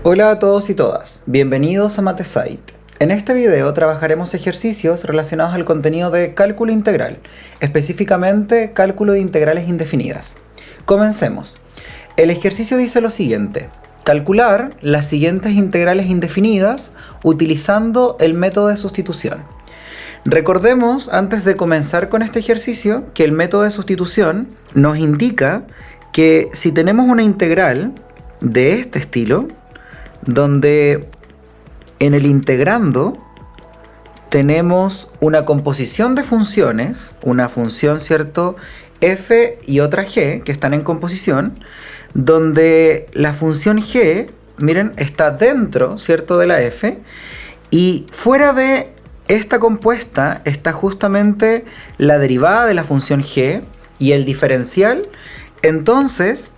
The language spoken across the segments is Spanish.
Hola a todos y todas, bienvenidos a MatheSite. En este video trabajaremos ejercicios relacionados al contenido de cálculo integral, específicamente cálculo de integrales indefinidas. Comencemos. El ejercicio dice lo siguiente: calcular las siguientes integrales indefinidas utilizando el método de sustitución. Recordemos, antes de comenzar con este ejercicio, que el método de sustitución nos indica que si tenemos una integral de este estilo, donde en el integrando tenemos una composición de funciones, una función, ¿cierto?, f y otra g que están en composición, donde la función g, miren, está dentro, ¿cierto?, de la f, y fuera de esta compuesta está justamente la derivada de la función g y el diferencial. Entonces,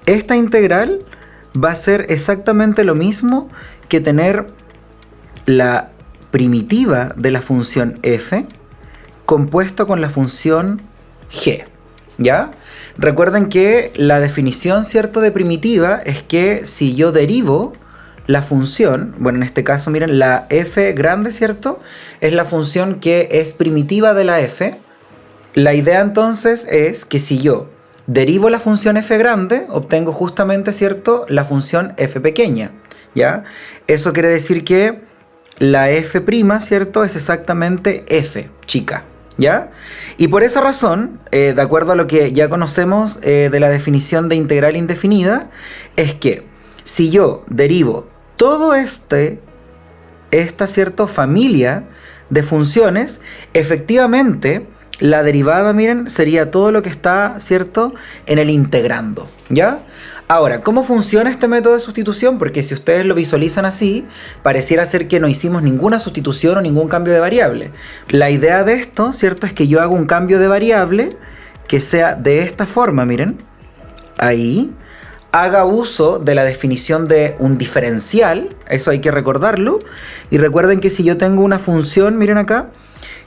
esta integral va a ser exactamente lo mismo que tener la primitiva de la función f compuesta con la función g, ¿ya? Recuerden que la definición, ¿cierto?, de primitiva es que si yo derivo la función, bueno, en este caso, miren, la f grande, ¿cierto?, es la función que es primitiva de la f. La idea entonces es que si yo derivo la función f grande, obtengo justamente, ¿cierto?, la función f pequeña, ¿ya? Eso quiere decir que la f', ¿cierto?, es exactamente f chica, ¿ya? Y por esa razón, de acuerdo a lo que ya conocemos de la definición de integral indefinida, es que si yo derivo todo esta, ¿cierto?, familia de funciones, efectivamente la derivada, miren, sería todo lo que está, ¿cierto?, en el integrando, ¿ya? Ahora, ¿cómo funciona este método de sustitución? Porque si ustedes lo visualizan así, pareciera ser que no hicimos ninguna sustitución o ningún cambio de variable. La idea de esto, ¿cierto?, es que yo hago un cambio de variable que sea de esta forma, miren, ahí, haga uso de la definición de un diferencial, eso hay que recordarlo, y recuerden que si yo tengo una función, miren acá,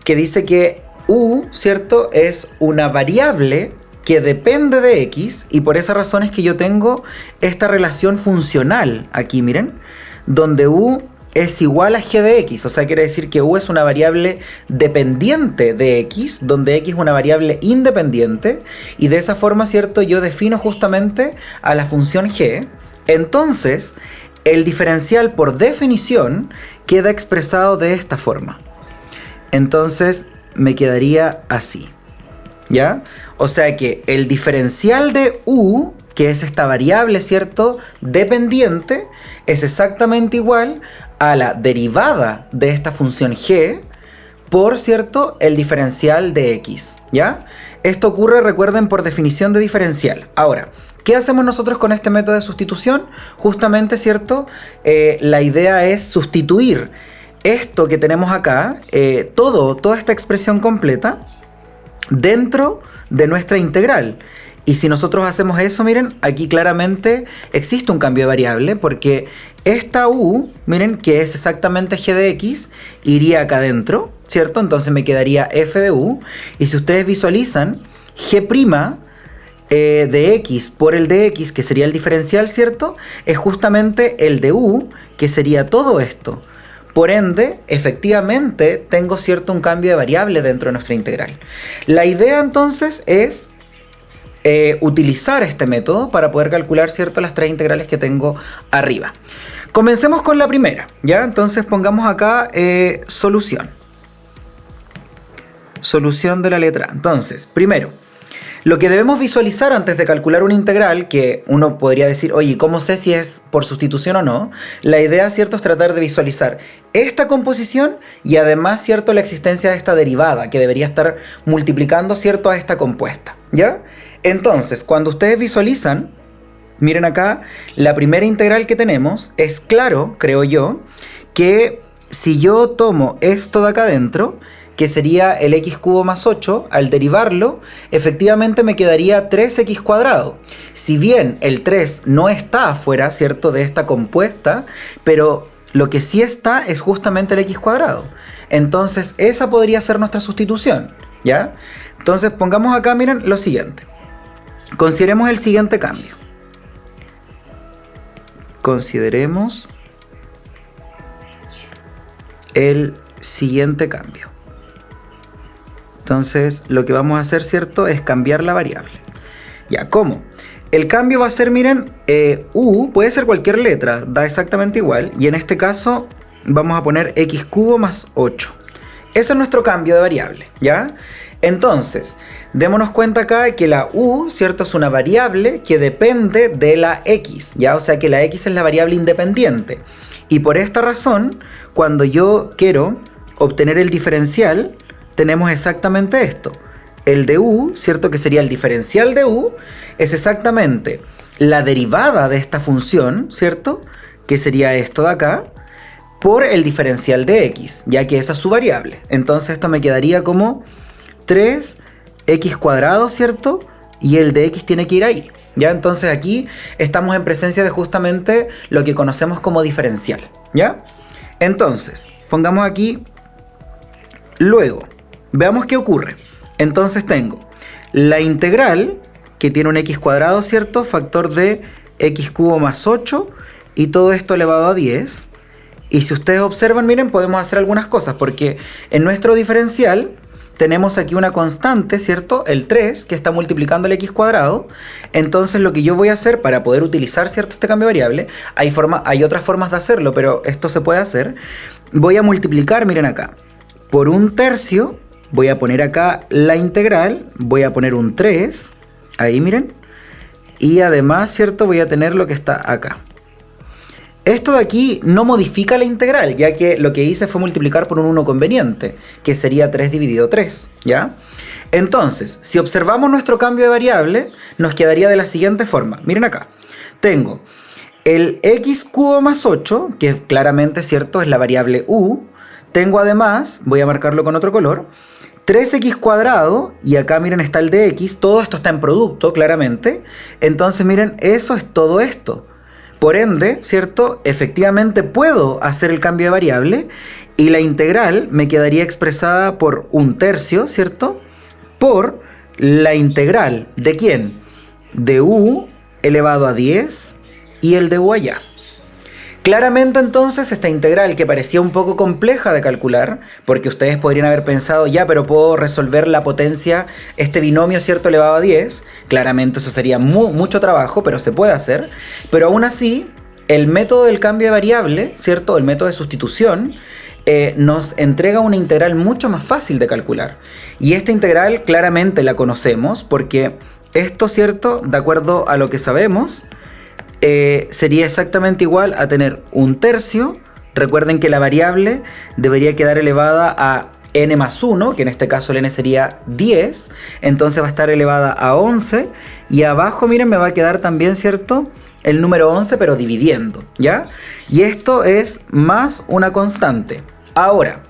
que dice que u, ¿cierto?, es una variable que depende de x, y por esa razón es que yo tengo esta relación funcional aquí, miren, donde u es igual a g de x, o sea, quiere decir que u es una variable dependiente de x, donde x es una variable independiente, y de esa forma, ¿cierto?, yo defino justamente a la función g. Entonces, el diferencial por definición queda expresado de esta forma. Entonces, me quedaría así, ¿ya? O sea que el diferencial de u, que es esta variable, ¿cierto?, dependiente, es exactamente igual a la derivada de esta función g por, ¿cierto?, el diferencial de x, ¿ya? Esto ocurre, recuerden, por definición de diferencial. Ahora, ¿qué hacemos nosotros con este método de sustitución? Justamente, ¿cierto?, la idea es sustituir esto que tenemos acá, toda esta expresión completa, dentro de nuestra integral. Y si nosotros hacemos eso, miren, aquí claramente existe un cambio de variable, porque esta u, miren, que es exactamente g de x, iría acá adentro, ¿cierto? Entonces me quedaría f de u, y si ustedes visualizan, g' de x por el de x, que sería el diferencial, ¿cierto?, es justamente el de u, que sería todo esto. Por ende, efectivamente, tengo, ¿cierto?, un cambio de variable dentro de nuestra integral. La idea entonces es utilizar este método para poder calcular, ¿cierto?, las tres integrales que tengo arriba. Comencemos con la primera, ¿ya? Entonces pongamos acá solución. Solución de la letra A. Entonces, primero, lo que debemos visualizar antes de calcular una integral, que uno podría decir, oye, ¿cómo sé si es por sustitución o no? La idea, ¿cierto?, es tratar de visualizar esta composición y además, ¿cierto?, la existencia de esta derivada que debería estar multiplicando, ¿cierto?, a esta compuesta, ¿ya? Entonces, cuando ustedes visualizan, miren acá, la primera integral que tenemos, es claro, creo yo, que si yo tomo esto de acá adentro, que sería el x³ más 8, al derivarlo, efectivamente me quedaría 3x². Si bien el 3 no está afuera, ¿cierto?, de esta compuesta, pero lo que sí está es justamente el x². Entonces, esa podría ser nuestra sustitución, ¿ya? Entonces, pongamos acá, miren, lo siguiente. Consideremos el siguiente cambio. consideremos el siguiente cambio. Entonces lo que vamos a hacer, ¿cierto?, es cambiar la variable. Ya, ¿cómo? El cambio va a ser, miren, u, puede ser cualquier letra, da exactamente igual. Y en este caso vamos a poner x cubo más 8. Ese es nuestro cambio de variable, ¿ya? Entonces, démonos cuenta acá que la u, ¿cierto?, es una variable que depende de la x, ¿ya? O sea que la x es la variable independiente. Y por esta razón, cuando yo quiero obtener el diferencial, tenemos exactamente esto. El de u, ¿cierto?, que sería el diferencial de u, es exactamente la derivada de esta función, ¿cierto?, que sería esto de acá, por el diferencial de x, ya que esa es su variable. Entonces esto me quedaría como 3x cuadrado, ¿cierto? Y el de x tiene que ir ahí, ¿ya? Entonces aquí estamos en presencia de justamente lo que conocemos como diferencial, ¿ya? Entonces, pongamos aquí, luego, veamos qué ocurre. Entonces tengo la integral, que tiene un x cuadrado, ¿cierto? Factor de x cubo más 8, y todo esto elevado a 10. Y si ustedes observan, miren, podemos hacer algunas cosas, porque en nuestro diferencial tenemos aquí una constante, ¿cierto? El 3, que está multiplicando el x cuadrado. Entonces lo que yo voy a hacer para poder utilizar, ¿cierto?, este cambio de variable, hay otras formas de hacerlo, pero esto se puede hacer. Voy a multiplicar, miren acá, por 1/3, voy a poner acá la integral, voy a poner un 3, ahí miren, y además, ¿cierto?, voy a tener lo que está acá. Esto de aquí no modifica la integral, ya que lo que hice fue multiplicar por un 1 conveniente, que sería 3 dividido 3, ¿ya? Entonces, si observamos nuestro cambio de variable, nos quedaría de la siguiente forma. Miren acá, tengo el x cubo más 8, que claramente, ¿cierto?, es la variable u. Tengo además, voy a marcarlo con otro color, 3x cuadrado, y acá miren está el de x, todo esto está en producto, claramente. Entonces miren, eso es todo esto. Por ende, ¿cierto?, efectivamente puedo hacer el cambio de variable y la integral me quedaría expresada por 1/3, ¿cierto?, por la integral ¿de quién? De u elevado a 10 y el de u allá. Claramente entonces esta integral, que parecía un poco compleja de calcular, porque ustedes podrían haber pensado, ya, pero puedo resolver la potencia, este binomio, ¿cierto?, elevado a 10, claramente eso sería mucho trabajo, pero se puede hacer. Pero aún así, el método del cambio de variable, ¿cierto?, el método de sustitución, nos entrega una integral mucho más fácil de calcular. Y esta integral claramente la conocemos, porque esto, ¿cierto?, de acuerdo a lo que sabemos, sería exactamente igual a tener 1/3. Recuerden que la variable debería quedar elevada a n más 1, que en este caso el n sería 10, entonces va a estar elevada a 11, y abajo, miren, me va a quedar también, ¿cierto?, el número 11, pero dividiendo, ¿ya? Y esto es más una constante. Ahora,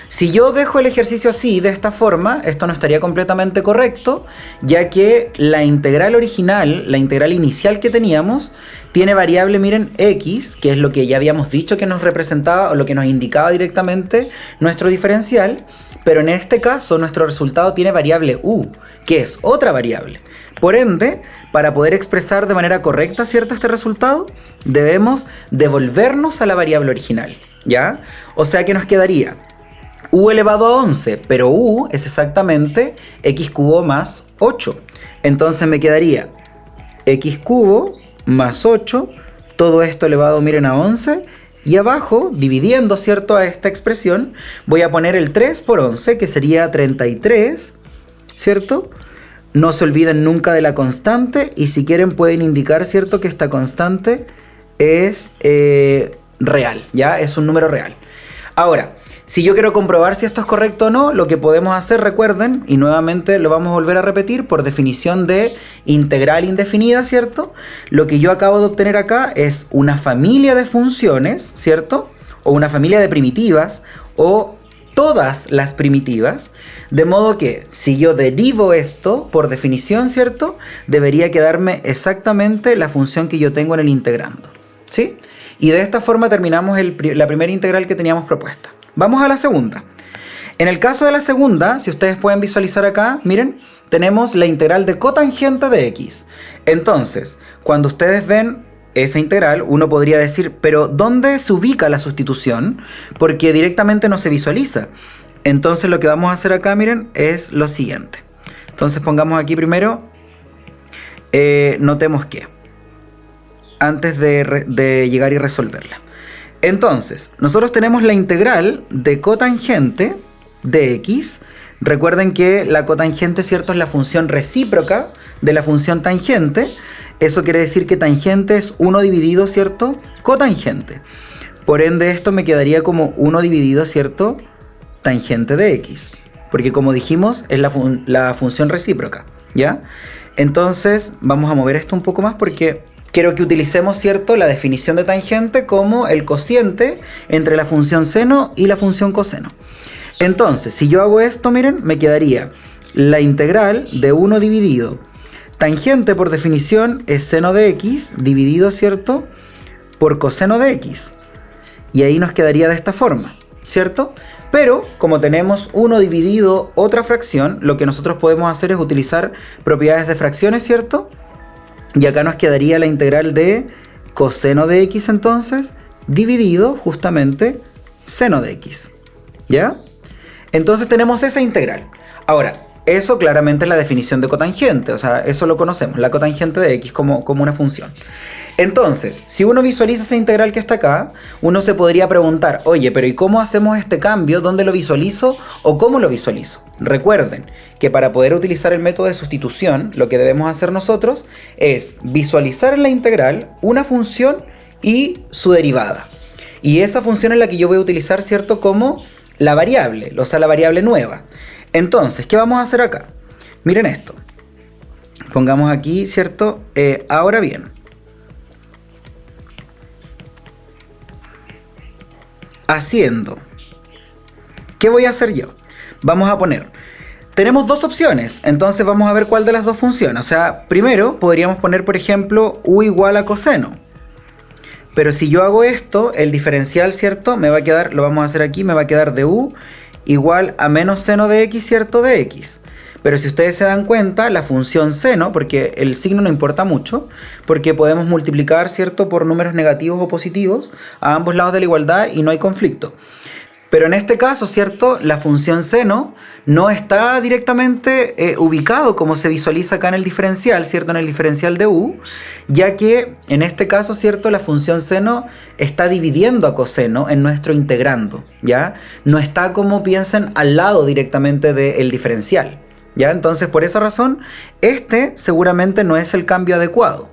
si yo dejo el ejercicio así, de esta forma, esto no estaría completamente correcto, ya que la integral original, la integral inicial que teníamos, tiene variable, miren, x, que es lo que ya habíamos dicho que nos representaba o lo que nos indicaba directamente nuestro diferencial, pero en este caso nuestro resultado tiene variable u, que es otra variable. Por ende, para poder expresar de manera correcta, ¿cierto?, este resultado, debemos devolvernos a la variable original, ¿ya? O sea que nos quedaría u elevado a 11, pero u es exactamente x cubo más 8. Entonces me quedaría x cubo más 8, todo esto elevado, miren, a 11, y abajo, dividiendo, ¿cierto?, a esta expresión, voy a poner el 3 por 11, que sería 33, ¿cierto? No se olviden nunca de la constante, y si quieren pueden indicar, ¿cierto?, que esta constante es real, ¿ya? Es un número real. Ahora, si yo quiero comprobar si esto es correcto o no, lo que podemos hacer, recuerden, y nuevamente lo vamos a volver a repetir, por definición de integral indefinida, ¿cierto? Lo que yo acabo de obtener acá es una familia de funciones, ¿cierto? O una familia de primitivas, o todas las primitivas, de modo que si yo derivo esto, por definición, ¿cierto?, debería quedarme exactamente la función que yo tengo en el integrando, ¿sí? Y de esta forma terminamos la primera integral que teníamos propuesta. Vamos a la segunda. En el caso de la segunda, si ustedes pueden visualizar acá, miren, tenemos la integral de cotangente de x. Entonces, cuando ustedes ven esa integral, uno podría decir, pero ¿dónde se ubica la sustitución? Porque directamente no se visualiza. Entonces lo que vamos a hacer acá, miren, es lo siguiente. Entonces pongamos aquí primero, notemos que, antes de llegar y resolverla. Entonces, nosotros tenemos la integral de cotangente de x. Recuerden que la cotangente, ¿cierto?, es la función recíproca de la función tangente. Eso quiere decir que tangente es 1 dividido, ¿cierto?, cotangente. Por ende, esto me quedaría como 1 dividido, ¿cierto?, tangente de x. Porque como dijimos, es la función recíproca, ¿ya? Entonces, vamos a mover esto un poco más porque quiero que utilicemos, ¿cierto?, la definición de tangente como el cociente entre la función seno y la función coseno. Entonces, si yo hago esto, miren, me quedaría la integral de 1 dividido. Tangente, por definición, es seno de x dividido, ¿cierto?, por coseno de x. Y ahí nos quedaría de esta forma, ¿cierto? Pero, como tenemos 1 dividido otra fracción, lo que nosotros podemos hacer es utilizar propiedades de fracciones, ¿cierto? Y acá nos quedaría la integral de coseno de x, entonces, dividido justamente seno de x, ¿ya? Entonces tenemos esa integral. Ahora, eso claramente es la definición de cotangente, o sea, eso lo conocemos, la cotangente de x como una función. Entonces, si uno visualiza esa integral que está acá, uno se podría preguntar, oye, pero ¿y cómo hacemos este cambio? ¿Dónde lo visualizo o cómo lo visualizo? Recuerden que para poder utilizar el método de sustitución, lo que debemos hacer nosotros es visualizar en la integral una función y su derivada. Y esa función es la que yo voy a utilizar, ¿cierto?, como la variable, o sea, la variable nueva. Entonces, ¿qué vamos a hacer acá? Miren esto. Pongamos aquí, ¿cierto? Ahora bien. Haciendo. ¿Qué voy a hacer yo? Vamos a poner. Tenemos dos opciones, entonces vamos a ver cuál de las dos funciona. O sea, primero podríamos poner, por ejemplo, u igual a coseno. Pero si yo hago esto, el diferencial, ¿cierto?, me va a quedar, lo vamos a hacer aquí, me va a quedar de u igual a menos seno de x, ¿cierto?, de x. Pero si ustedes se dan cuenta, la función seno, porque el signo no importa mucho, porque podemos multiplicar, ¿cierto?, por números negativos o positivos a ambos lados de la igualdad y no hay conflicto. Pero en este caso, ¿cierto?, la función seno no está directamente ubicado como se visualiza acá en el diferencial, ¿cierto?, en el diferencial de u, ya que en este caso, ¿cierto?, la función seno está dividiendo a coseno en nuestro integrando, ¿ya? No está, como piensen, al lado directamente del diferencial, ¿ya? Entonces, por esa razón, este seguramente no es el cambio adecuado.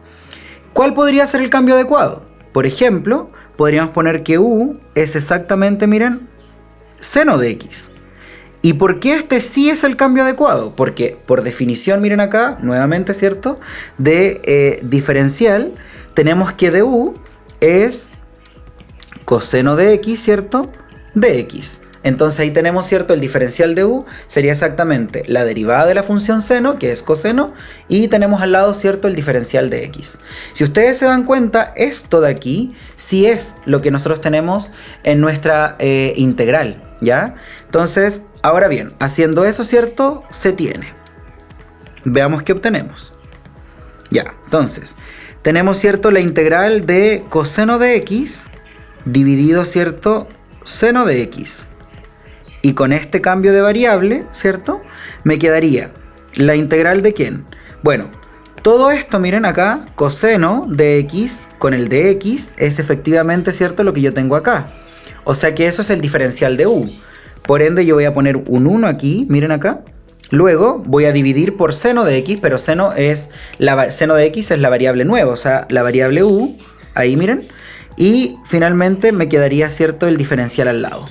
¿Cuál podría ser el cambio adecuado? Por ejemplo, podríamos poner que u es exactamente, miren, seno de x. ¿Y por qué este sí es el cambio adecuado? Porque por definición, miren acá, nuevamente, ¿cierto?, de diferencial, tenemos que de u es coseno de x, ¿cierto?, de x. Entonces ahí tenemos, ¿cierto?, el diferencial de u sería exactamente la derivada de la función seno, que es coseno, y tenemos al lado, ¿cierto?, el diferencial de x. Si ustedes se dan cuenta, esto de aquí sí es lo que nosotros tenemos en nuestra integral, ¿ya? Entonces, ahora bien, haciendo eso, ¿cierto?, se tiene. Veamos qué obtenemos. Ya, entonces, tenemos, ¿cierto?, la integral de coseno de x dividido, ¿cierto?, seno de x. Y con este cambio de variable, ¿cierto?, me quedaría la integral de ¿quién? Bueno, todo esto, miren acá, coseno de x con el de x es efectivamente, ¿cierto?, lo que yo tengo acá. O sea que eso es el diferencial de u. Por ende, yo voy a poner un 1 aquí, miren acá. Luego voy a dividir por seno de x, pero seno de x es la variable nueva, o sea, la variable u, ahí miren. Y finalmente me quedaría, ¿cierto?, el diferencial al lado.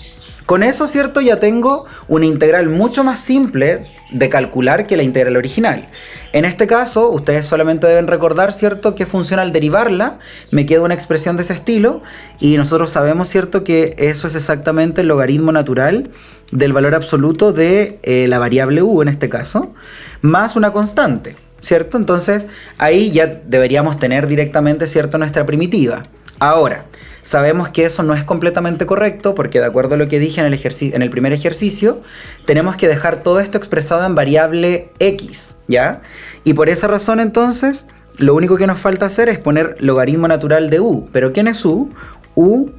Con eso, ¿cierto?, ya tengo una integral mucho más simple de calcular que la integral original. En este caso, ustedes solamente deben recordar, ¿cierto?, qué función al derivarla me queda una expresión de ese estilo, y nosotros sabemos, ¿cierto?, que eso es exactamente el logaritmo natural del valor absoluto de la variable u en este caso, más una constante, ¿cierto? Entonces, ahí ya deberíamos tener directamente, ¿cierto?, nuestra primitiva. Ahora, sabemos que eso no es completamente correcto porque, de acuerdo a lo que dije en el primer ejercicio, tenemos que dejar todo esto expresado en variable x, ¿ya? Y por esa razón, entonces, lo único que nos falta hacer es poner logaritmo natural de u. ¿Pero quién es u? U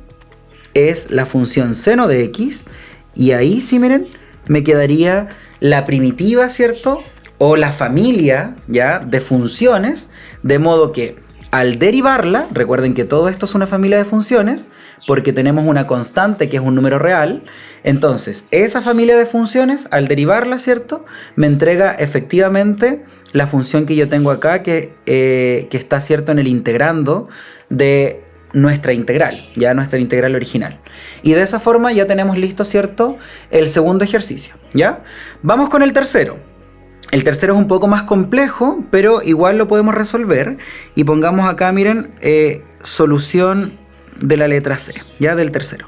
es la función seno de x, y ahí sí, miren, me quedaría la primitiva, ¿cierto? O la familia, ¿ya?, de funciones, de modo que al derivarla, recuerden que todo esto es una familia de funciones, porque tenemos una constante que es un número real, entonces esa familia de funciones, al derivarla, ¿cierto?, me entrega efectivamente la función que yo tengo acá, que está, ¿cierto?, en el integrando de nuestra integral, ya nuestra integral original. Y de esa forma ya tenemos listo, ¿cierto?, el segundo ejercicio, ¿ya? Vamos con el tercero. El tercero es un poco más complejo, pero igual lo podemos resolver. Y pongamos acá, miren, solución de la letra C, ya, del tercero.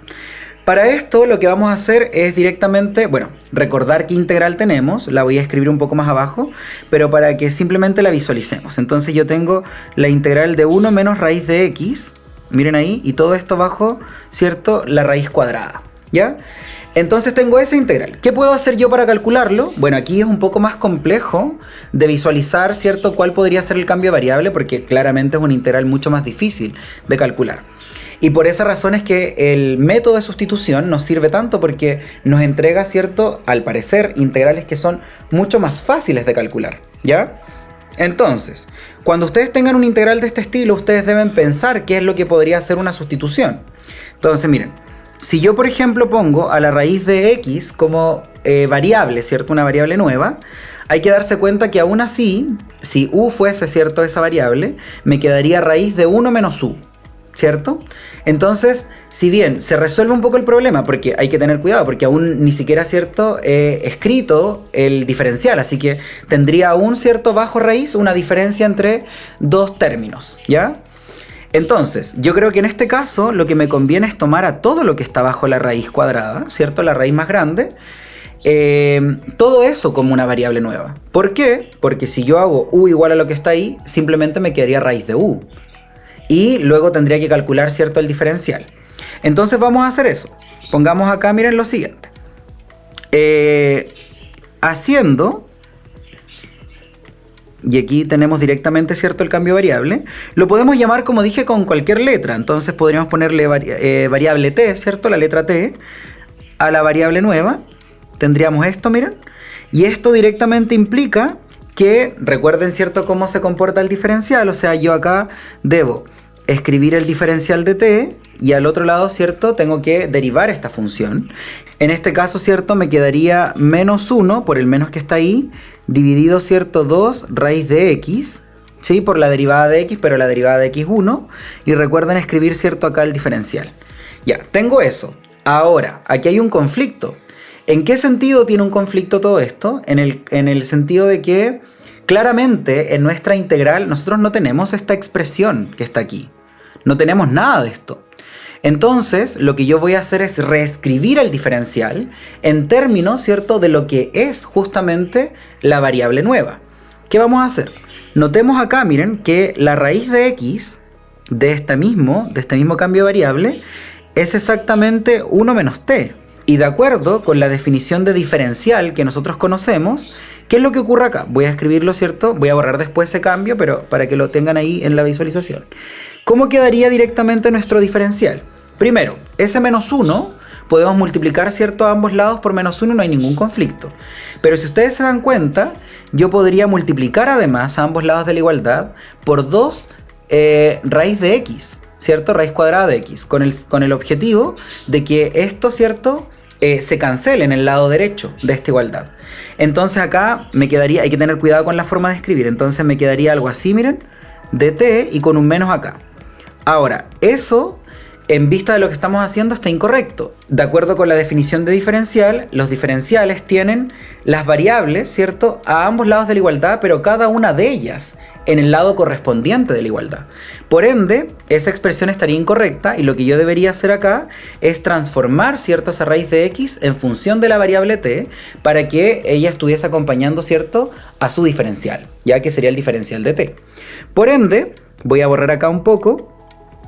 Para esto lo que vamos a hacer es directamente, bueno, recordar qué integral tenemos, la voy a escribir un poco más abajo, pero para que simplemente la visualicemos. Entonces yo tengo la integral de 1 menos raíz de x, miren ahí, y todo esto bajo, ¿cierto?, la raíz cuadrada, ¿ya? Entonces tengo esa integral. ¿Qué puedo hacer yo para calcularlo? Bueno, aquí es un poco más complejo de visualizar, ¿cierto?, cuál podría ser el cambio de variable, porque claramente es una integral mucho más difícil de calcular. Y por esa razón es que el método de sustitución nos sirve tanto, porque nos entrega, ¿cierto?, al parecer, integrales que son mucho más fáciles de calcular, ¿ya? Entonces, cuando ustedes tengan un integral de este estilo, ustedes deben pensar qué es lo que podría ser una sustitución. Entonces, miren, si yo, por ejemplo, pongo a la raíz de x como variable, ¿cierto?, una variable nueva, hay que darse cuenta que aún así, si u fuese, ¿cierto?, esa variable, me quedaría raíz de 1 menos u, ¿cierto? Entonces, si bien se resuelve un poco el problema, porque hay que tener cuidado, porque aún ni siquiera, ¿cierto?, he escrito el diferencial, así que tendría aún, ¿cierto?, bajo raíz una diferencia entre dos términos, ¿ya? Entonces, yo creo que en este caso lo que me conviene es tomar a todo lo que está bajo la raíz cuadrada, ¿cierto?, la raíz más grande, todo eso como una variable nueva. ¿Por qué? Porque si yo hago u igual a lo que está ahí, simplemente me quedaría raíz de u. Y luego tendría que calcular, ¿cierto?, el diferencial. Entonces vamos a hacer eso. Pongamos acá, miren lo siguiente. Haciendo, y aquí tenemos directamente, ¿cierto?, el cambio de variable. Lo podemos llamar, como dije, con cualquier letra. Entonces podríamos ponerle variable t, ¿cierto?, la letra t, a la variable nueva. Tendríamos esto, miren. Y esto directamente implica que, recuerden, ¿cierto?, cómo se comporta el diferencial. O sea, yo acá debo escribir el diferencial de t y al otro lado, ¿cierto?, tengo que derivar esta función. En este caso, ¿cierto?, me quedaría menos 1 por el menos que está ahí, dividido, ¿cierto?, 2 raíz de x, ¿sí?, por la derivada de x, pero la derivada de x1. Y recuerden escribir, ¿cierto?, acá el diferencial. Ya, tengo eso. Ahora, aquí hay un conflicto. ¿En qué sentido tiene un conflicto todo esto? En el sentido de que claramente en nuestra integral nosotros no tenemos esta expresión que está aquí. No tenemos nada de esto. Entonces, lo que yo voy a hacer es reescribir el diferencial en términos, ¿cierto?, de lo que es justamente la variable nueva. ¿Qué vamos a hacer? Notemos acá, miren, que la raíz de x de este mismo cambio de variable es exactamente 1 menos t. Y de acuerdo con la definición de diferencial que nosotros conocemos, ¿qué es lo que ocurre acá? Voy a escribirlo, ¿cierto? Voy a borrar después ese cambio, pero para que lo tengan ahí en la visualización. ¿Cómo quedaría directamente nuestro diferencial? Primero, ese menos 1 podemos multiplicar, ¿cierto?, a ambos lados por menos 1, no hay ningún conflicto. Pero si ustedes se dan cuenta, yo podría multiplicar además a ambos lados de la igualdad por 2 raíz de x, ¿cierto? Raíz cuadrada de x, con el objetivo de que esto, ¿cierto?, se cancele en el lado derecho de esta igualdad. Entonces acá me quedaría, hay que tener cuidado con la forma de escribir, entonces me quedaría algo así, miren, de t y con un menos acá. Ahora, eso, en vista de lo que estamos haciendo, está incorrecto. De acuerdo con la definición de diferencial, los diferenciales tienen las variables, ¿cierto?, a ambos lados de la igualdad, pero cada una de ellas en el lado correspondiente de la igualdad. Por ende, esa expresión estaría incorrecta y lo que yo debería hacer acá es transformar, ¿cierto?, esa raíz de x en función de la variable t para que ella estuviese acompañando, ¿cierto?, a su diferencial, ya que sería el diferencial de t. Por ende, voy a borrar acá un poco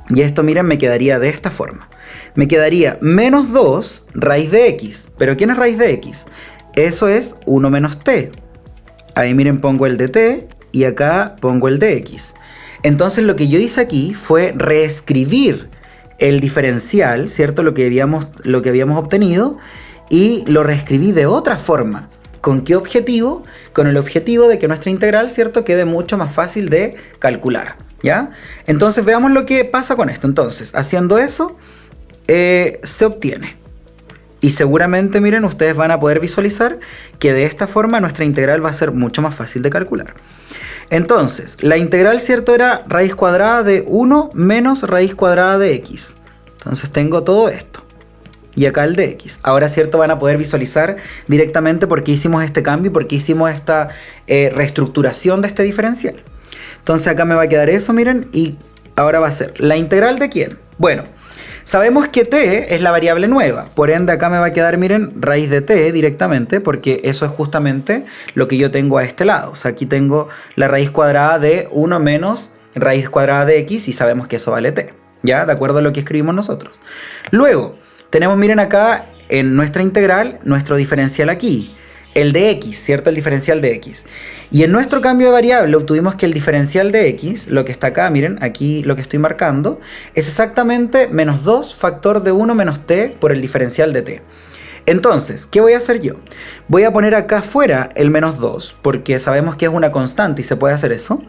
y esto, miren, me quedaría de esta forma. Me quedaría menos 2 raíz de x. ¿Pero quién es raíz de x? Eso es 1 menos t. Ahí, miren, pongo el de t y acá pongo el de x. Entonces lo que yo hice aquí fue reescribir el diferencial, ¿cierto? Lo que habíamos obtenido, y lo reescribí de otra forma. ¿Con qué objetivo? Con el objetivo de que nuestra integral, ¿cierto?, quede mucho más fácil de calcular, ¿ya? Entonces veamos lo que pasa con esto. Entonces, haciendo eso, se obtiene. Y seguramente, miren, ustedes van a poder visualizar que de esta forma nuestra integral va a ser mucho más fácil de calcular. Entonces, la integral, ¿cierto?, era raíz cuadrada de 1 menos raíz cuadrada de x. Entonces tengo todo esto. Y acá el de x. Ahora, ¿cierto?, van a poder visualizar directamente por qué hicimos este cambio y por qué hicimos esta reestructuración de este diferencial. Entonces acá me va a quedar eso, miren, y ahora va a ser ¿la integral de quién? Bueno, sabemos que t es la variable nueva, por ende acá me va a quedar, miren, raíz de t directamente, porque eso es justamente lo que yo tengo a este lado. O sea, aquí tengo la raíz cuadrada de 1 menos raíz cuadrada de x y sabemos que eso vale t, ¿ya? De acuerdo a lo que escribimos nosotros. Luego, tenemos, miren acá, en nuestra integral, nuestro diferencial aquí. El de x, ¿cierto? El diferencial de x. Y en nuestro cambio de variable obtuvimos que el diferencial de x, lo que está acá, miren, aquí lo que estoy marcando, es exactamente menos 2 factor de 1 menos t por el diferencial de t. Entonces, ¿qué voy a hacer yo? Voy a poner acá afuera el menos 2, porque sabemos que es una constante y se puede hacer eso.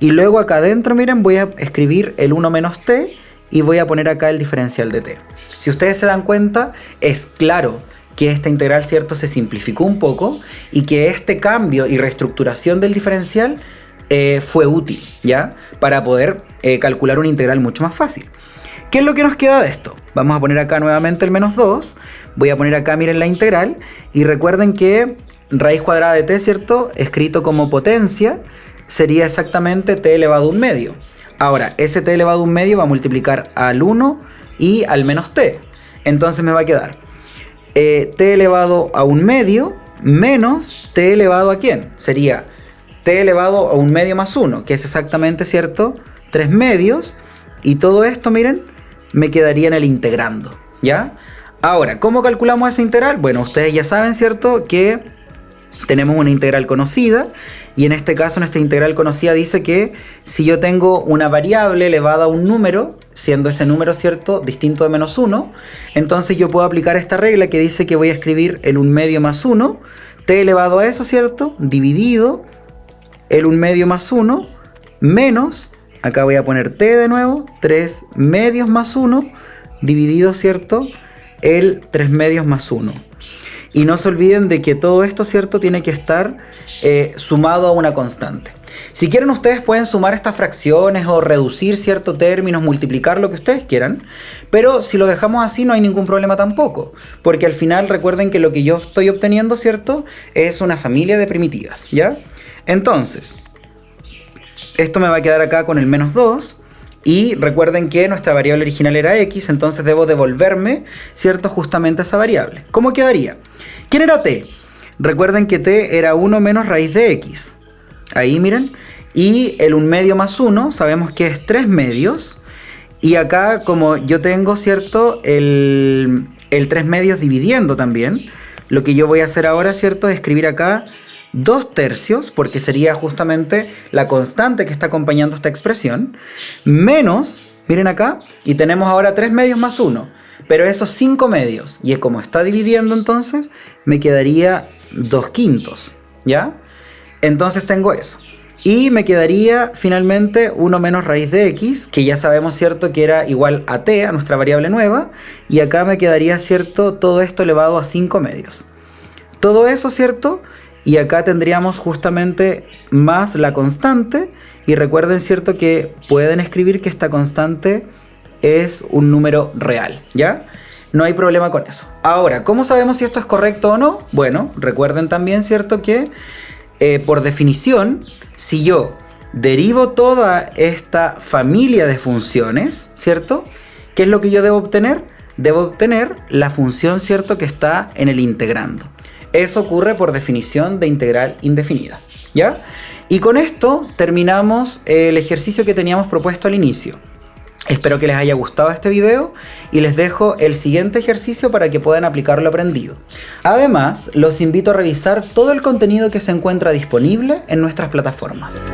Y luego acá adentro, miren, voy a escribir el 1 menos t y voy a poner acá el diferencial de t. Si ustedes se dan cuenta, es claro que esta integral, ¿cierto?, se simplificó un poco y que este cambio y reestructuración del diferencial fue útil, ¿ya? Para poder calcular una integral mucho más fácil. ¿Qué es lo que nos queda de esto? Vamos a poner acá nuevamente el menos 2. Voy a poner acá, miren, la integral. Y recuerden que raíz cuadrada de t, ¿cierto?, escrito como potencia, sería exactamente t elevado a un medio. Ahora, ese t elevado a un medio va a multiplicar al 1 y al menos t. Entonces me va a quedar t elevado a un medio menos t elevado a ¿quién? Sería t elevado a un medio más 1, que es exactamente, ¿cierto?, 3 medios. Y todo esto, miren, me quedaría en el integrando, ¿ya? Ahora, ¿cómo calculamos esa integral? Bueno, ustedes ya saben, ¿cierto?, que tenemos una integral conocida. Y en este caso, nuestra integral conocida dice que si yo tengo una variable elevada a un número, siendo ese número, ¿cierto?, distinto de menos 1, entonces yo puedo aplicar esta regla que dice que voy a escribir el 1 medio más 1, t elevado a eso, ¿cierto?, dividido el 1 medio más 1, menos, acá voy a poner t de nuevo, 3 medios más 1, dividido, ¿cierto?, el 3 medios más 1. Y no se olviden de que todo esto, ¿cierto?, tiene que estar sumado a una constante. Si quieren, ustedes pueden sumar estas fracciones o reducir ciertos términos, multiplicar lo que ustedes quieran. Pero si lo dejamos así no hay ningún problema tampoco. Porque al final recuerden que lo que yo estoy obteniendo, ¿cierto?, es una familia de primitivas, ¿ya? Entonces, esto me va a quedar acá con el menos 2. Y recuerden que nuestra variable original era x, entonces debo devolverme, ¿cierto?, justamente esa variable. ¿Cómo quedaría? ¿Quién era t? Recuerden que t era 1 menos raíz de x. Ahí miren. Y el 1 medio más 1 sabemos que es 3 medios. Y acá, como yo tengo, ¿cierto?, el 3 medios dividiendo también, lo que yo voy a hacer ahora, ¿cierto?, es escribir acá 2 tercios, porque sería justamente la constante que está acompañando esta expresión, menos, miren acá, y tenemos ahora 3 medios más 1, pero esos 5 medios, y como está dividiendo entonces, me quedaría 2 quintos, ¿ya? Entonces tengo eso. Y me quedaría finalmente 1 menos raíz de x, que ya sabemos, ¿cierto?, que era igual a t, a nuestra variable nueva, y acá me quedaría, ¿cierto?, todo esto elevado a 5 medios. Todo eso, ¿cierto?, y acá tendríamos justamente más la constante. Y recuerden, ¿cierto?, que pueden escribir que esta constante es un número real, ¿ya? No hay problema con eso. Ahora, ¿cómo sabemos si esto es correcto o no? Bueno, recuerden también, ¿cierto?, que por definición, si yo derivo toda esta familia de funciones, ¿cierto?, ¿qué es lo que yo debo obtener? Debo obtener la función, ¿cierto?, que está en el integrando. Eso ocurre por definición de integral indefinida, ¿ya? Y con esto terminamos el ejercicio que teníamos propuesto al inicio. Espero que les haya gustado este video y les dejo el siguiente ejercicio para que puedan aplicar lo aprendido. Además, los invito a revisar todo el contenido que se encuentra disponible en nuestras plataformas.